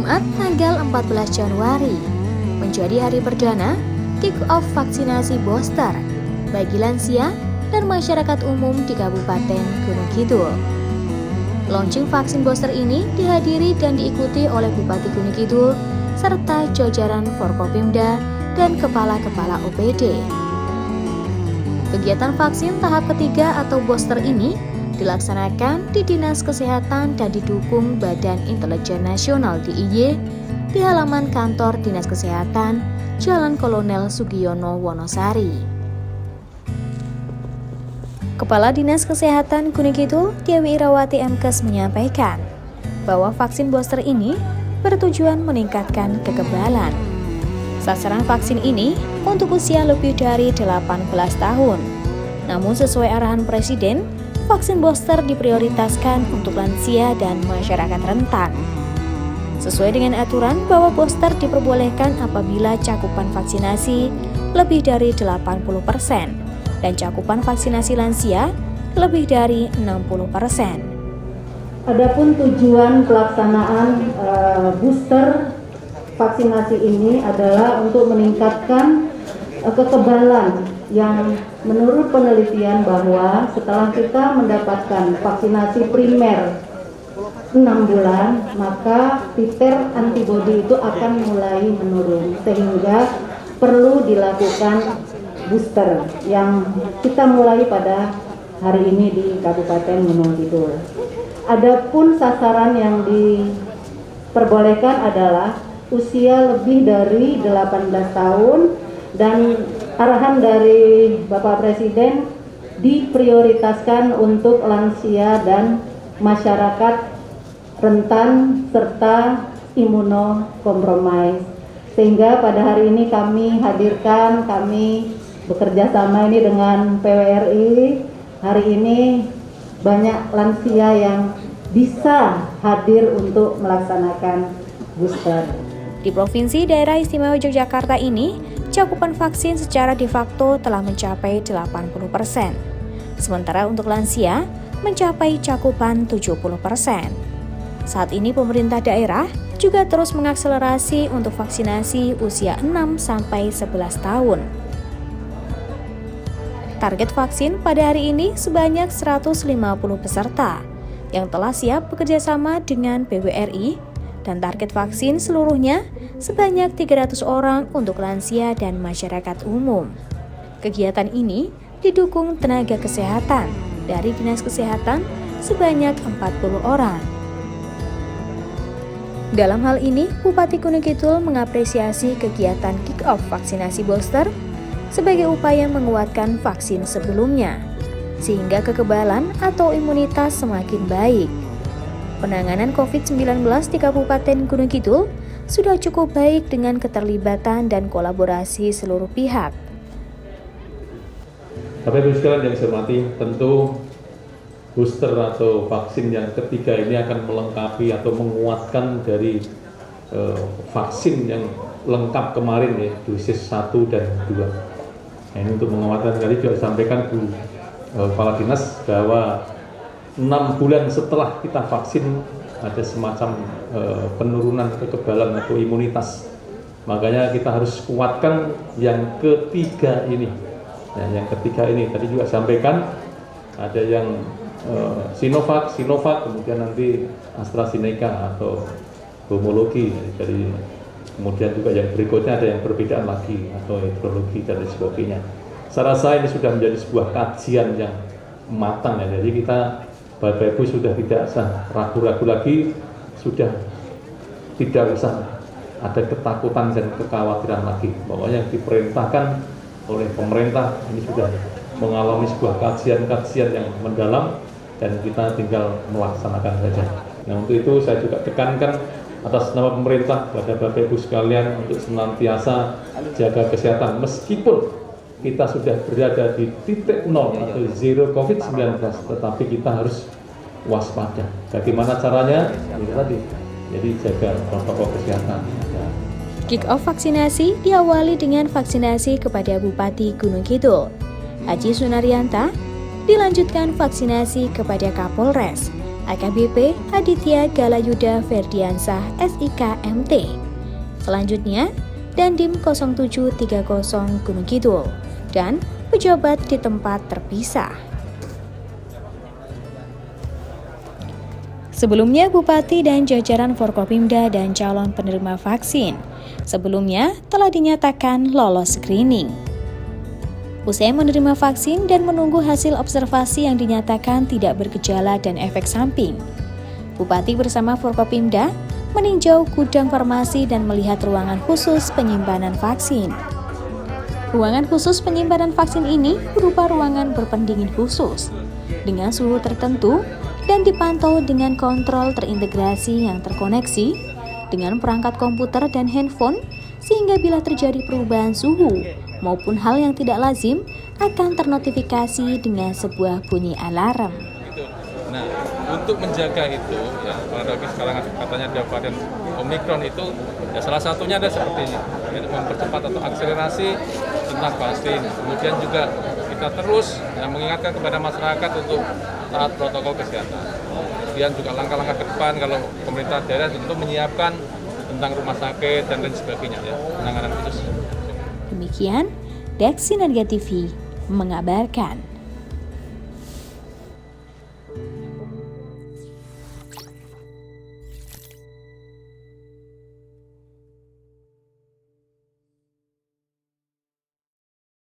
Jumat tanggal 14 Januari menjadi hari perdana kick-off vaksinasi booster bagi lansia dan masyarakat umum di Kabupaten Gunung Kidul. Launching vaksin booster ini dihadiri dan diikuti oleh Bupati Gunung Kidul serta jajaran Forkopimda dan kepala-kepala OPD. Kegiatan vaksin tahap ketiga atau booster ini dilaksanakan di Dinas Kesehatan dan didukung Badan Intelijen Nasional (DIY) di halaman kantor Dinas Kesehatan, Jalan Kolonel Sugiono Wonosari. Kepala Dinas Kesehatan Gunung Kidul, Dewi Irawati MKes menyampaikan bahwa vaksin booster ini bertujuan meningkatkan kekebalan. Sasaran vaksin ini untuk usia lebih dari 18 tahun. Namun sesuai arahan Presiden, vaksin booster diprioritaskan untuk lansia dan masyarakat rentan. Sesuai dengan aturan bahwa booster diperbolehkan apabila cakupan vaksinasi lebih dari 80% dan cakupan vaksinasi lansia lebih dari 60%. Adapun tujuan pelaksanaan booster vaksinasi ini adalah untuk meningkatkan kekebalan yang menurut penelitian bahwa setelah kita mendapatkan vaksinasi primer 6 bulan, maka titer antibodi itu akan mulai menurun, sehingga perlu dilakukan booster yang kita mulai pada hari ini di Kabupaten Gunung Kidul. Adapun sasaran yang diperbolehkan adalah usia lebih dari 18 tahun dan arahan dari Bapak Presiden diprioritaskan untuk lansia dan masyarakat rentan serta imunokompromis. Sehingga pada hari ini kami bekerja sama ini dengan PWRI. Hari ini banyak lansia yang bisa hadir untuk melaksanakan booster. Di Provinsi Daerah Istimewa Yogyakarta ini, cakupan vaksin secara de facto telah mencapai 80%. Sementara untuk lansia mencapai cakupan 70%. Saat ini pemerintah daerah juga terus mengakselerasi untuk vaksinasi usia 6-11 tahun. Target vaksin pada hari ini sebanyak 150 peserta yang telah siap bekerjasama dengan PWRI, dan target vaksin seluruhnya sebanyak 300 orang untuk lansia dan masyarakat umum. Kegiatan ini didukung tenaga kesehatan dari Dinas Kesehatan sebanyak 40 orang. Dalam hal ini, Bupati Gunung Kidul mengapresiasi kegiatan kick-off vaksinasi booster sebagai upaya menguatkan vaksin sebelumnya, sehingga kekebalan atau imunitas semakin baik. Penanganan COVID-19 di Kabupaten Gunung Kidul sudah cukup baik dengan keterlibatan dan kolaborasi seluruh pihak. Bapak Ibu sekalian yang saya hormati, tentu booster atau vaksin yang ketiga ini akan melengkapi atau menguatkan dari vaksin yang lengkap kemarin ya, dosis 1 dan 2. Nah, ini untuk menguatkan, tadi juga disampaikan Bu Kepala Dinas bahwa 6 bulan setelah kita vaksin ada semacam penurunan kekebalan atau imunitas. Makanya kita harus kuatkan yang ketiga ini. Nah, yang ketiga ini tadi juga sampaikan ada yang Sinovac, kemudian nanti AstraZeneca atau homologi dari kemudian juga yang berikutnya ada yang perbedaan lagi atau heterologi dan sebagainya. Saya rasa ini sudah menjadi sebuah kajian yang matang ya. Jadi kita Bapak Ibu sudah tidak usah ragu-ragu lagi, sudah tidak usah ada ketakutan dan kekhawatiran lagi. Pokoknya yang diperintahkan oleh pemerintah ini sudah mengalami sebuah kajian-kajian yang mendalam dan kita tinggal melaksanakan saja. Nah, untuk itu saya juga tekankan atas nama pemerintah pada Bapak Ibu sekalian untuk senantiasa jaga kesehatan meskipun kita sudah berada di titik nol atau zero COVID-19, tetapi kita harus waspada. Bagaimana caranya? Ini tadi, jadi jaga protokol kesehatan. Kick-off vaksinasi diawali dengan vaksinasi kepada Bupati Gunung Kidul, Haji Sunaryanta, dilanjutkan vaksinasi kepada Kapolres, AKBP Aditya Galayuda Ferdiansah SIK MT. Selanjutnya, Dandim 0730 Gunung Kidul dan pejabat di tempat terpisah. Sebelumnya, Bupati dan jajaran Forkopimda dan calon penerima vaksin sebelumnya telah dinyatakan lolos screening. Usai menerima vaksin dan menunggu hasil observasi yang dinyatakan tidak bergejala dan efek samping, Bupati bersama Forkopimda meninjau gudang farmasi dan melihat ruangan khusus penyimpanan vaksin. Ruangan khusus penyimpanan vaksin ini berupa ruangan berpendingin khusus dengan suhu tertentu dan dipantau dengan kontrol terintegrasi yang terkoneksi dengan perangkat komputer dan handphone, sehingga bila terjadi perubahan suhu maupun hal yang tidak lazim akan ternotifikasi dengan sebuah bunyi alarm. Nah, untuk menjaga itu, ya apalagi sekarang katanya ada varian Omikron itu, ya salah satunya ada seperti ini, mempercepat atau akselerasi tentang vaksin. Kemudian juga kita terus mengingatkan kepada masyarakat untuk taat protokol kesehatan. Kemudian juga langkah-langkah ke depan kalau pemerintah daerah tentu menyiapkan tentang rumah sakit dan lain sebagainya, ya penanganan khusus. Demikian, Dex Sinergia TV mengabarkan.